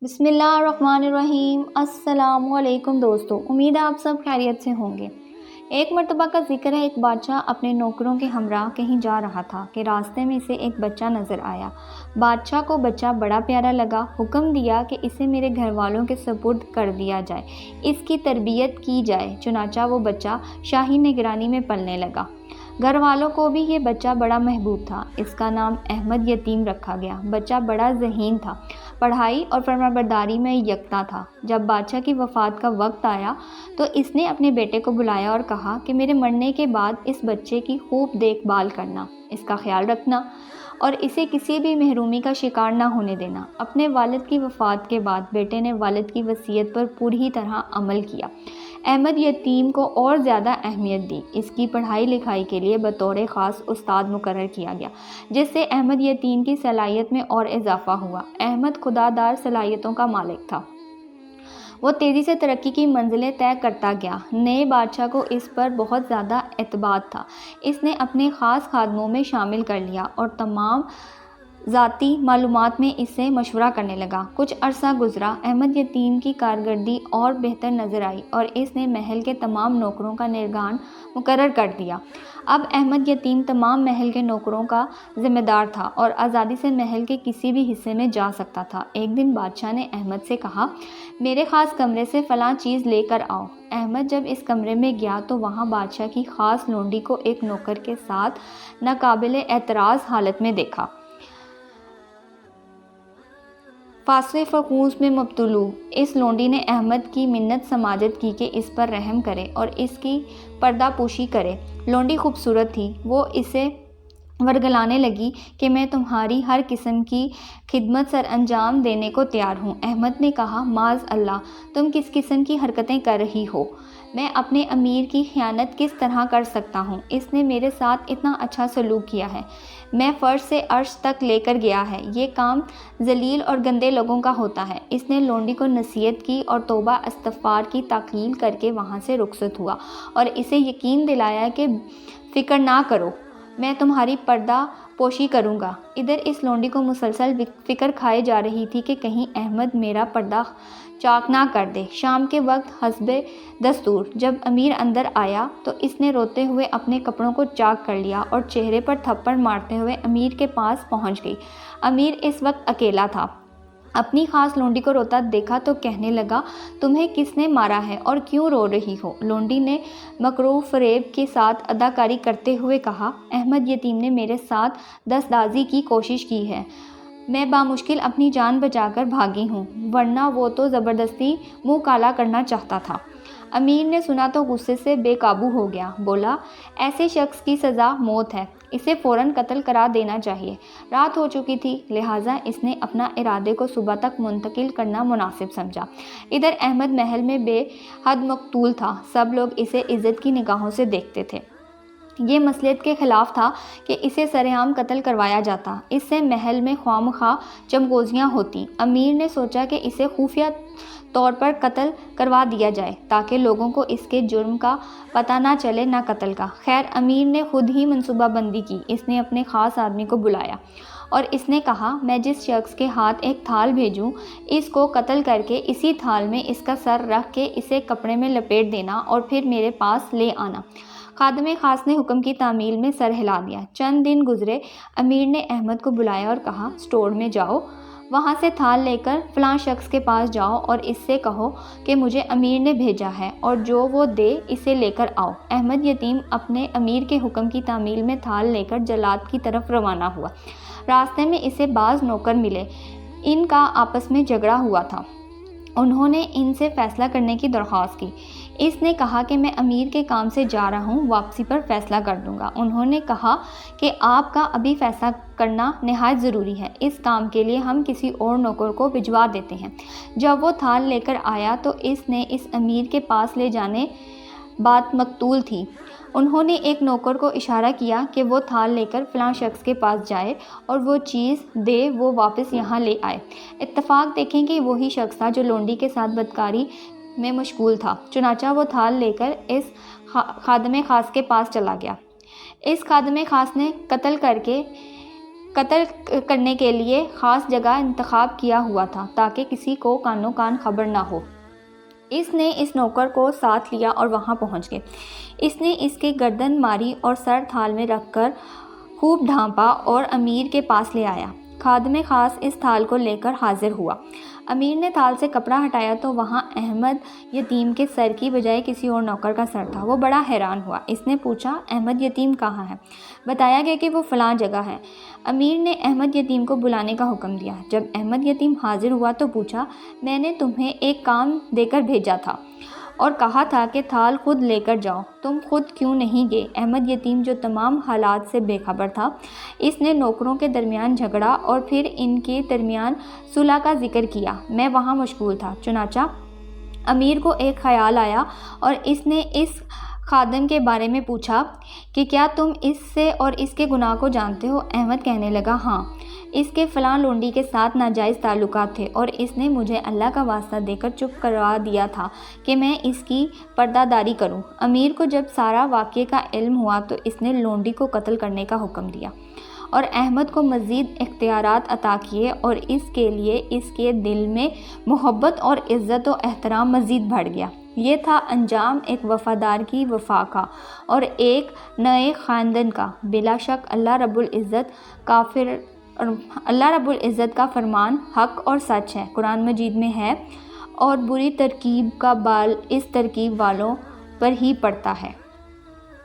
بسم اللہ الرحمن الرحیم۔ السلام علیکم دوستو، امید ہے آپ سب خیریت سے ہوں گے۔ ایک مرتبہ کا ذکر ہے، ایک بادشاہ اپنے نوکروں کے ہمراہ کہیں جا رہا تھا کہ راستے میں اسے ایک بچہ نظر آیا۔ بادشاہ کو بچہ بڑا پیارا لگا، حکم دیا کہ اسے میرے گھر والوں کے سپرد کر دیا جائے، اس کی تربیت کی جائے۔ چنانچہ وہ بچہ شاہی نگرانی میں پلنے لگا۔ گھر والوں کو بھی یہ بچہ بڑا محبوب تھا۔ اس کا نام احمد یتیم رکھا گیا۔ بچہ بڑا ذہین تھا، پڑھائی اور فرمانبرداری میں یکتا تھا۔ جب بادشاہ کی وفات کا وقت آیا تو اس نے اپنے بیٹے کو بلایا اور کہا کہ میرے مرنے کے بعد اس بچے کی خوب دیکھ بھال کرنا، اس کا خیال رکھنا اور اسے کسی بھی محرومی کا شکار نہ ہونے دینا۔ اپنے والد کی وفات کے بعد بیٹے نے والد کی وصیت پر پوری طرح عمل کیا۔ احمد یتیم کو اور زیادہ اہمیت دی۔ اس کی پڑھائی لکھائی کے لیے بطور خاص استاد مقرر کیا گیا، جس سے احمد یتیم کی صلاحیت میں اور اضافہ ہوا۔ احمد خوددار صلاحیتوں کا مالک تھا۔ وہ تیزی سے ترقی کی منزلیں طے کرتا گیا۔ نئے بادشاہ کو اس پر بہت زیادہ اعتماد تھا۔ اس نے اپنے خاص خادموں میں شامل کر لیا اور تمام ذاتی معلومات میں اس سے مشورہ کرنے لگا۔ کچھ عرصہ گزرا، احمد یتیم کی کارکردگی اور بہتر نظر آئی اور اس نے محل کے تمام نوکروں کا نگران مقرر کر دیا۔ اب احمد یتیم تمام محل کے نوکروں کا ذمہ دار تھا اور آزادی سے محل کے کسی بھی حصے میں جا سکتا تھا۔ ایک دن بادشاہ نے احمد سے کہا، میرے خاص کمرے سے فلاں چیز لے کر آؤ۔ احمد جب اس کمرے میں گیا تو وہاں بادشاہ کی خاص لونڈی کو ایک نوکر کے ساتھ ناقابل اعتراض حالت میں دیکھا۔ فاصل فقوس میں مبتلا اس لونڈی نے احمد کی منت سماجت کی کہ اس پر رحم کرے اور اس کی پردہ پوشی کرے۔ لونڈی خوبصورت تھی۔ وہ اسے ورگلانے لگی کہ میں تمہاری ہر قسم کی خدمت سر انجام دینے کو تیار ہوں۔ احمد نے کہا، معاذ اللہ، تم کس قسم کی حرکتیں کر رہی ہو؟ میں اپنے امیر کی خیانت کس طرح کر سکتا ہوں؟ اس نے میرے ساتھ اتنا اچھا سلوک کیا ہے، میں فرش سے عرش تک لے کر گیا ہے۔ یہ کام ذلیل اور گندے لوگوں کا ہوتا ہے۔ اس نے لونڈی کو نصیحت کی اور توبہ استغفار کی تقلیل کر کے وہاں سے رخصت ہوا اور اسے یقین دلایا کہ فکر نہ کرو، میں تمہاری پردہ پوشی کروں گا۔ ادھر اس لونڈی کو مسلسل فکر کھائے جا رہی تھی کہ کہیں احمد میرا پردہ چاک نہ کر دے۔ شام کے وقت حسب دستور جب امیر اندر آیا تو اس نے روتے ہوئے اپنے کپڑوں کو چاک کر لیا اور چہرے پر تھپڑ مارتے ہوئے امیر کے پاس پہنچ گئی۔ امیر اس وقت اکیلا تھا۔ اپنی خاص لونڈی کو روتا دیکھا تو کہنے لگا، تمہیں کس نے مارا ہے اور کیوں رو رہی ہو؟ لونڈی نے مکر و فریب کے ساتھ اداکاری کرتے ہوئے کہا، احمد یتیم نے میرے ساتھ دستاندازی کی کوشش کی ہے، میں بامشکل اپنی جان بچا کر بھاگی ہوں، ورنہ وہ تو زبردستی منہ کالا کرنا چاہتا تھا۔ امیر نے سنا تو غصے سے بے قابو ہو گیا، بولا، ایسے شخص کی سزا موت ہے، اسے فوراً قتل کرا دینا چاہیے۔ رات ہو چکی تھی، لہٰذا اس نے اپنا ارادے کو صبح تک منتقل کرنا مناسب سمجھا۔ ادھر احمد محل میں بے حد مقتول تھا۔ سب لوگ اسے عزت کی نگاہوں سے دیکھتے تھے۔ یہ مصلحت کے خلاف تھا کہ اسے سرعام قتل کروایا جاتا، اس سے محل میں خواہ چمگوزیاں ہوتی۔ امیر نے سوچا کہ اسے خفیہ طور پر قتل کروا دیا جائے تاکہ لوگوں کو اس کے جرم کا پتہ نہ چلے نہ قتل کا۔ خیر، امیر نے خود ہی منصوبہ بندی کی۔ اس نے اپنے خاص آدمی کو بلایا اور اس نے کہا، میں جس شخص کے ہاتھ ایک تھال بھیجوں، اس کو قتل کر کے اسی تھال میں اس کا سر رکھ کے اسے کپڑے میں لپیٹ دینا اور پھر میرے پاس لے آنا۔ خادم خاص نے حکم کی تعمیل میں سر ہلا دیا۔ چند دن گزرے، امیر نے احمد کو بلایا اور کہا، اسٹور میں جاؤ، وہاں سے تھال لے کر فلاں شخص کے پاس جاؤ اور اس سے کہو کہ مجھے امیر نے بھیجا ہے اور جو وہ دے اسے لے کر آؤ۔ احمد یتیم اپنے امیر کے حکم کی تعمیل میں تھال لے کر جلاد کی طرف روانہ ہوا۔ راستے میں اسے بعض نوکر ملے، ان کا آپس میں جھگڑا ہوا تھا۔ انہوں نے ان سے فیصلہ کرنے کی درخواست کی۔ اس نے کہا کہ میں امیر کے کام سے جا رہا ہوں، واپسی پر فیصلہ کر دوں گا۔ انہوں نے کہا کہ آپ کا ابھی فیصلہ کرنا نہایت ضروری ہے، اس کام کے لیے ہم کسی اور نوکر کو بھجوا دیتے ہیں۔ جب وہ تھال لے کر آیا تو اس نے اس امیر کے پاس لے جانے بات مقتول تھی۔ انہوں نے ایک نوکر کو اشارہ کیا کہ وہ تھال لے کر فلاں شخص کے پاس جائے اور وہ چیز دے وہ واپس یہاں لے آئے۔ اتفاق دیکھیں کہ وہی شخص تھا جو لونڈی کے ساتھ بدکاری میں مشغول تھا۔ چنانچہ وہ تھال لے کر اس خادم خاص کے پاس چلا گیا۔ اس خادم خاص نے قتل کر کے قتل کرنے کے لیے خاص جگہ انتخاب کیا ہوا تھا تاکہ کسی کو کانوں کان خبر نہ ہو۔ اس نے اس نوکر کو ساتھ لیا اور وہاں پہنچ گئے۔ اس نے اس کے گردن ماری اور سر تھال میں رکھ کر خوب ڈھانپا اور امیر کے پاس لے آیا۔ خادم خاص اس تھال کو لے کر حاضر ہوا۔ امیر نے تھال سے کپڑا ہٹایا تو وہاں احمد یتیم کے سر کی بجائے کسی اور نوکر کا سر تھا۔ وہ بڑا حیران ہوا۔ اس نے پوچھا، احمد یتیم کہاں ہے؟ بتایا گیا کہ وہ فلاں جگہ ہے۔ امیر نے احمد یتیم کو بلانے کا حکم دیا۔ جب احمد یتیم حاضر ہوا تو پوچھا، میں نے تمہیں ایک کام دے کر بھیجا تھا اور کہا تھا کہ تھال خود لے کر جاؤ، تم خود کیوں نہیں گئے؟ احمد یتیم جو تمام حالات سے بے خبر تھا، اس نے نوکروں کے درمیان جھگڑا اور پھر ان کے درمیان صلح کا ذکر کیا۔ میں وہاں مشغول تھا۔ چنانچہ امیر کو ایک خیال آیا اور اس نے اس خادم کے بارے میں پوچھا کہ کیا تم اس سے اور اس کے گناہ کو جانتے ہو؟ احمد کہنے لگا، ہاں، اس کے فلاں لونڈی کے ساتھ ناجائز تعلقات تھے اور اس نے مجھے اللہ کا واسطہ دے کر چپ کروا دیا تھا کہ میں اس کی پردہ داری کروں۔ امیر کو جب سارا واقعے کا علم ہوا تو اس نے لونڈی کو قتل کرنے کا حکم دیا اور احمد کو مزید اختیارات عطا کیے اور اس کے لیے اس کے دل میں محبت اور عزت و احترام مزید بڑھ گیا۔ یہ تھا انجام ایک وفادار کی وفا کا اور ایک نئے خاندان کا۔ بلا شک اللہ رب العزت کا فرمان حق اور سچ ہے۔ قرآن مجید میں ہے، اور بری ترکیب کا بال اس ترکیب والوں پر ہی پڑتا ہے۔